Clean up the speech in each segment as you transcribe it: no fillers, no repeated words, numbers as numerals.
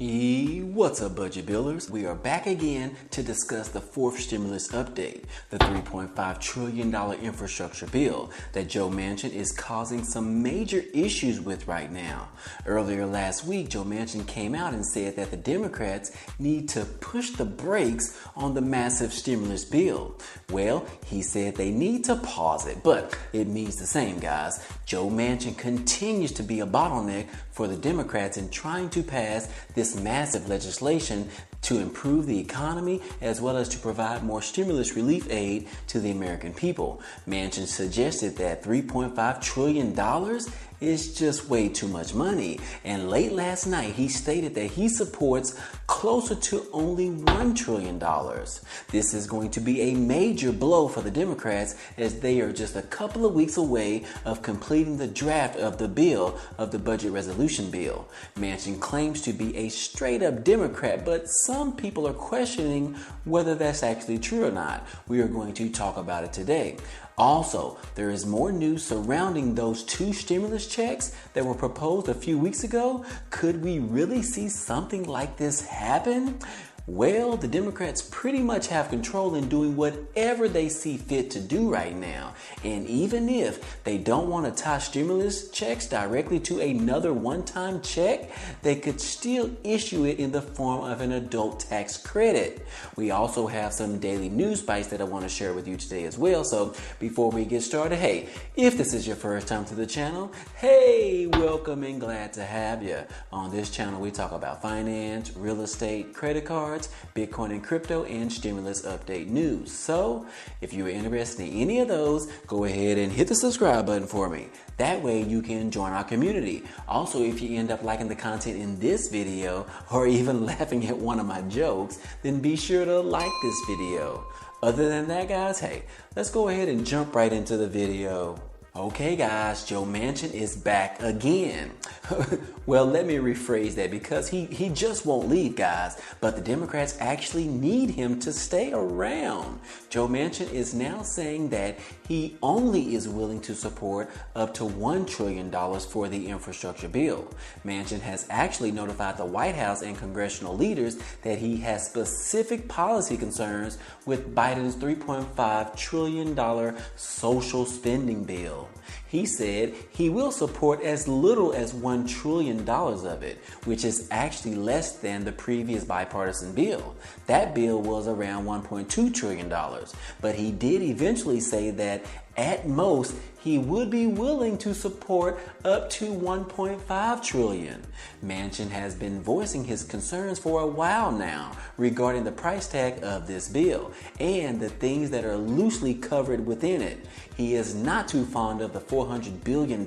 What's up, budget builders? We are back again to discuss the fourth stimulus update, the $3.5 trillion infrastructure bill that Joe Manchin is causing some major issues with right now. Earlier last week, Joe Manchin came out and said that the Democrats need to push the brakes on the massive stimulus bill. Well, he said they need to pause it, but it means the same, guys. Joe Manchin continues to be a bottleneck for the Democrats in trying to pass this massive legislation to improve the economy as well as to provide more stimulus relief aid to the American people. Manchin suggested that $3.5 trillion is just way too much money. And late last night, he stated that he supports closer to only $1 trillion. This is going to be a major blow for the Democrats as they are just a couple of weeks away of completing the draft of the bill, of the budget resolution bill. Manchin claims to be a straight up Democrat, but some people are questioning whether that's actually true or not. We are going to talk about it today. Also, there is more news surrounding those two stimulus checks that were proposed a few weeks ago. Could we really see something like this happen? Well, the Democrats pretty much have control in doing whatever they see fit to do right now. And even if they don't want to tie stimulus checks directly to another one-time check, they could still issue it in the form of an adult tax credit. We also have some daily news bites that I want to share with you today as well. So before we get started, hey, if this is your first time to the channel, hey, welcome and glad to have you. On this channel, we talk about finance, real estate, credit cards, Bitcoin and crypto, and stimulus update news. So if you are interested in any of those, go ahead and hit the subscribe button for me. That way you can join our community. Also, if you end up liking the content in this video or even laughing at one of my jokes, then be sure to like this video. Other than that, guys, hey, let's go ahead and jump right into the video. Okay, guys, Joe Manchin is back again. Well, let me rephrase that because he just won't leave, guys. But the Democrats actually need him to stay around. Joe Manchin is now saying that he only is willing to support up to $1 trillion for the infrastructure bill. Manchin has actually notified the White House and congressional leaders that he has specific policy concerns with Biden's $3.5 trillion social spending bill. He said he will support as little as $1 trillion of it, which is actually less than the previous bipartisan bill. That bill was around $1.2 trillion, but he did eventually say that at most, he would be willing to support up to $1.5 trillion. Manchin has been voicing his concerns for a while now regarding the price tag of this bill and the things that are loosely covered within it. He is not too fond of the $400 billion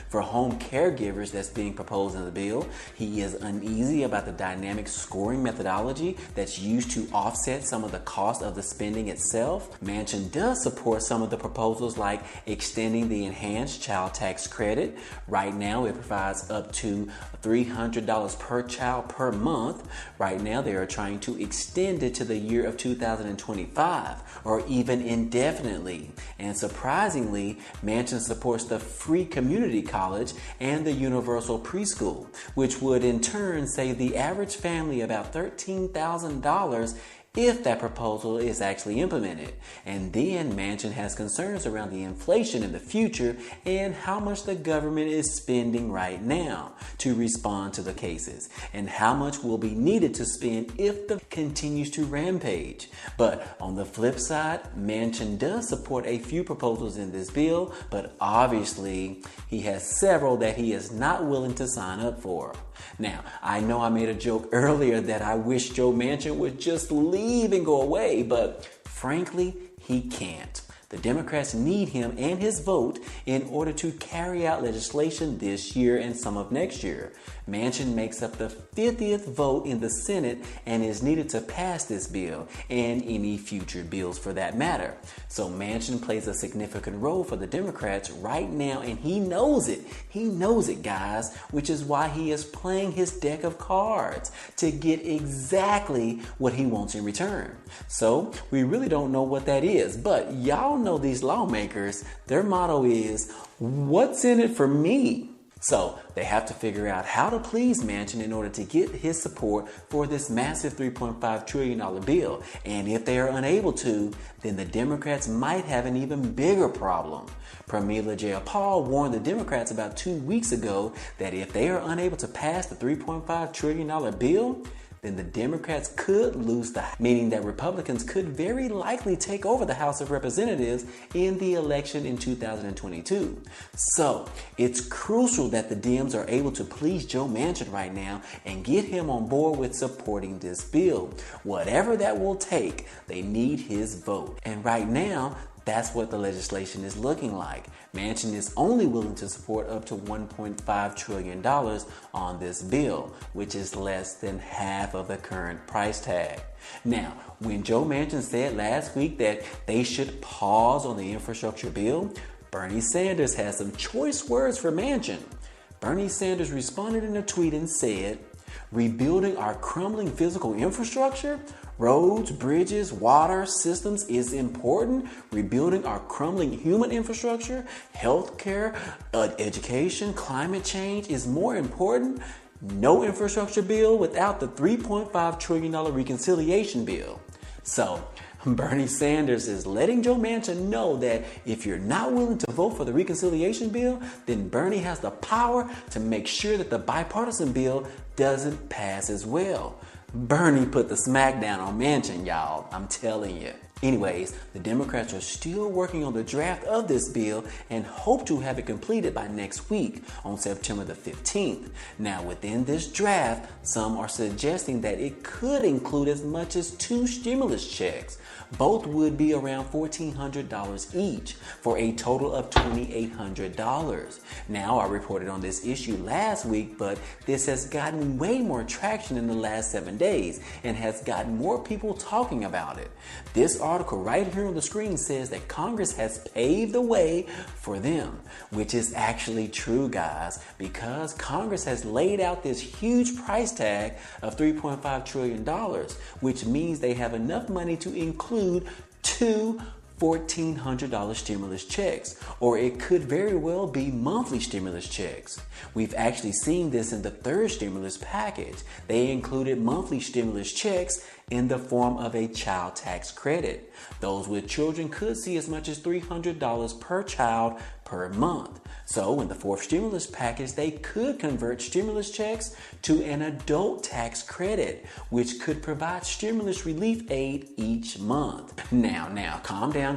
for home caregivers that's being proposed in the bill. He is uneasy about the dynamic scoring methodology that's used to offset some of the cost of the spending itself. Manchin does support some of the proposals like extending the enhanced child tax credit. Right now, it provides up to $300 per child per month. Right now, they are trying to extend it to the year of 2025 or even indefinitely. And surprisingly, Manchin supports the free community college and the universal preschool, which would in turn save the average family about $13,000 if that proposal is actually implemented. And then Manchin has concerns around the inflation in the future and how much the government is spending right now to respond to the cases and how much will be needed to spend if the continues to rampage. But on the flip side, Manchin does support a few proposals in this bill, but obviously he has several that he is not willing to sign up for. Now, I know I made a joke earlier that I wish Joe Manchin would just leave and go away, but frankly, he can't. The Democrats need him and his vote in order to carry out legislation this year and some of next year. Manchin makes up the 50th vote in the Senate and is needed to pass this bill and any future bills for that matter. So Manchin plays a significant role for the Democrats right now, and he knows it. He knows it, guys, which is why he is playing his deck of cards to get exactly what he wants in return. So we really don't know what that is, but y'all know these lawmakers, their motto is, "What's in it for me?" So they have to figure out how to please Manchin in order to get his support for this massive $3.5 trillion bill. And if they are unable to, then the Democrats might have an even bigger problem. Pramila Jayapal warned the Democrats about 2 weeks ago that if they are unable to pass the $3.5 trillion bill, then the Democrats could lose the House, meaning that Republicans could very likely take over the House of Representatives in the election in 2022. So it's crucial that the Dems are able to please Joe Manchin right now and get him on board with supporting this bill. Whatever that will take, they need his vote. And right now, that's what the legislation is looking like. Manchin is only willing to support up to $1.5 trillion on this bill, which is less than half of the current price tag. Now, when Joe Manchin said last week that they should pause on the infrastructure bill, Bernie Sanders has some choice words for Manchin. Bernie Sanders responded in a tweet and said, "Rebuilding our crumbling physical infrastructure, roads, bridges, water systems is important. Rebuilding our crumbling human infrastructure, healthcare, education, climate change is more important. No infrastructure bill without the $3.5 trillion reconciliation bill." So Bernie Sanders is letting Joe Manchin know that if you're not willing to vote for the reconciliation bill, then Bernie has the power to make sure that the bipartisan bill doesn't pass as well. Bernie put the smackdown on Manchin, y'all. I'm telling you. Anyways, the Democrats are still working on the draft of this bill and hope to have it completed by next week on September the 15th. Now, within this draft, some are suggesting that it could include as much as 2 stimulus checks. Both would be around $1,400 each for a total of $2,800. Now, I reported on this issue last week, but this has gotten way more traction in the last 7 days and has gotten more people talking about it. This article right here on the screen says that Congress has paved the way for them, which is actually true, guys, because Congress has laid out this huge price tag of $3.5 trillion, which means they have enough money to include 2 $1,400 stimulus checks, or it could very well be monthly stimulus checks. We've actually seen this in the third stimulus package. They included monthly stimulus checks in the form of a child tax credit. Those with children could see as much as $300 per child per month. So in the fourth stimulus package, they could convert stimulus checks to an adult tax credit, which could provide stimulus relief aid each month. Now, calm down.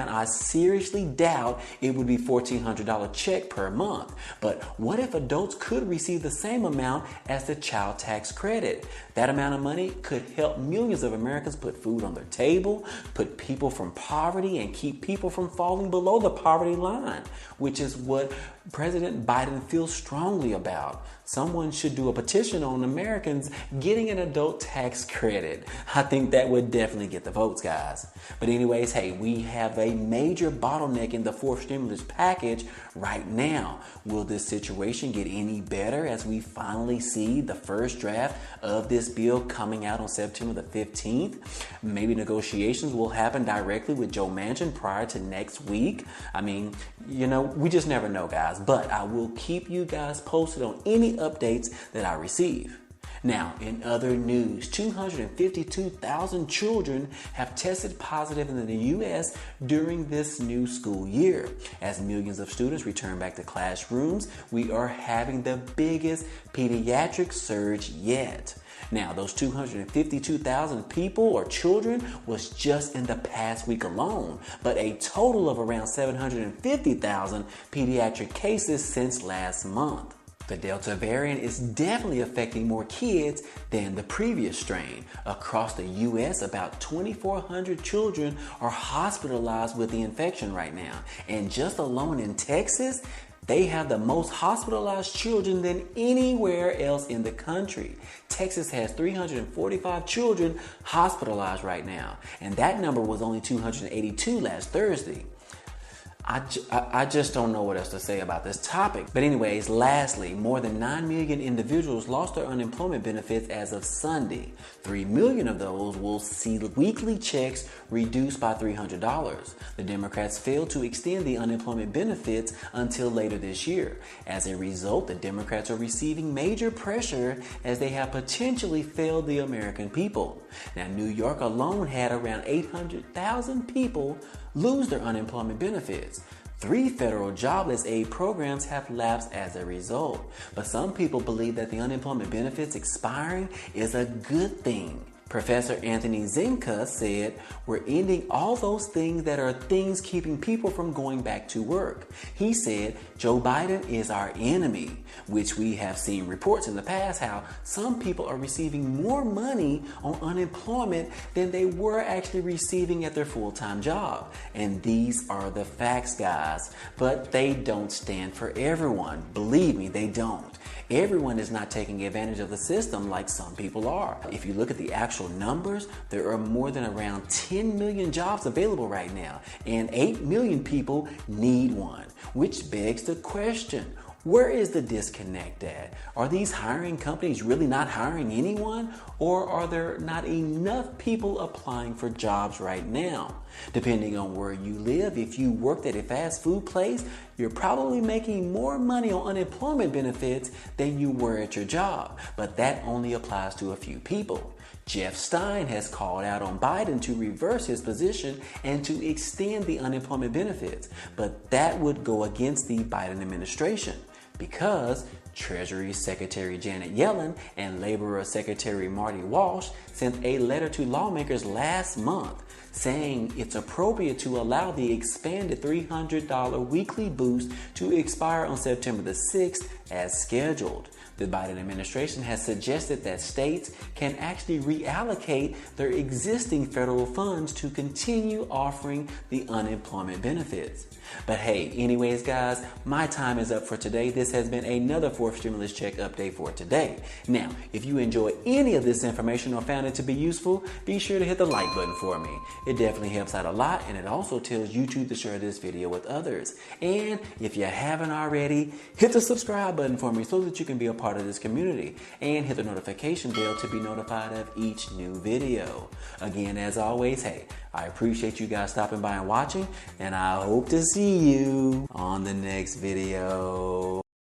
I seriously doubt it would be $1,400 check per month. But what if adults could receive the same amount as the child tax credit? That amount of money could help millions of Americans put food on their table, put people from poverty, and keep people from falling below the poverty line, which is what President Biden feels strongly about. Someone should do a petition on Americans getting an adult tax credit. I think that would definitely get the votes, guys. But anyways, hey, we have a major bottleneck in the fourth stimulus package right now. Will this situation get any better as we finally see the first draft of this bill coming out on September the 15th? Maybe negotiations will happen directly with Joe Manchin prior to next week. I mean, we just never know, guys. But I will keep you guys posted on any updates that I receive. Now, in other news, 252,000 children have tested positive in the U.S. during this new school year. As millions of students return back to classrooms, we are having the biggest pediatric surge yet. Now, those 252,000 people or children was just in the past week alone, but a total of around 750,000 pediatric cases since last month. The Delta variant is definitely affecting more kids than the previous strain. Across the U.S., about 2,400 children are hospitalized with the infection right now. And just alone in Texas, they have the most hospitalized children than anywhere else in the country. Texas has 345 children hospitalized right now, and that number was only 282 last Thursday. I just don't know what else to say about this topic. But anyways, lastly, more than 9 million individuals lost their unemployment benefits as of Sunday. 3 million of those will see weekly checks reduced by $300. The Democrats failed to extend the unemployment benefits until later this year. As a result, the Democrats are receiving major pressure as they have potentially failed the American people. Now, New York alone had around 800,000 people lose their unemployment benefits. 3 federal jobless aid programs have lapsed as a result. But some people believe that the unemployment benefits expiring is a good thing. Professor Anthony Zinka said, "We're ending all those things that are things keeping people from going back to work." He said, "Joe Biden is our enemy," which we have seen reports in the past how some people are receiving more money on unemployment than they were actually receiving at their full-time job. And these are the facts, guys. But they don't stand for everyone. Believe me, they don't. Everyone is not taking advantage of the system like some people are. If you look at the actual numbers, there are more than around 10 million jobs available right now, and 8 million people need one, which begs the question, where is the disconnect at? Are these hiring companies really not hiring anyone? Or are there not enough people applying for jobs right now? Depending on where you live, if you worked at a fast food place, you're probably making more money on unemployment benefits than you were at your job. But that only applies to a few people. Jeff Stein has called out on Biden to reverse his position and to extend the unemployment benefits. But that would go against the Biden administration because Treasury Secretary Janet Yellen and Labor Secretary Marty Walsh sent a letter to lawmakers last month saying it's appropriate to allow the expanded $300 weekly boost to expire on September the 6th as scheduled. The Biden administration has suggested that states can actually reallocate their existing federal funds to continue offering the unemployment benefits. But hey, anyways, guys, my time is up for today. This has been another 4th stimulus check update for today. Now, if you enjoyed any of this information or found it to be useful, be sure to hit the like button for me. It definitely helps out a lot, and it also tells YouTube to share this video with others. And if you haven't already, hit the subscribe button for me so that you can be a part of this community, and hit the notification bell to be notified of each new video. Again, as always, hey, I appreciate you guys stopping by and watching, and I hope to see you on the next video.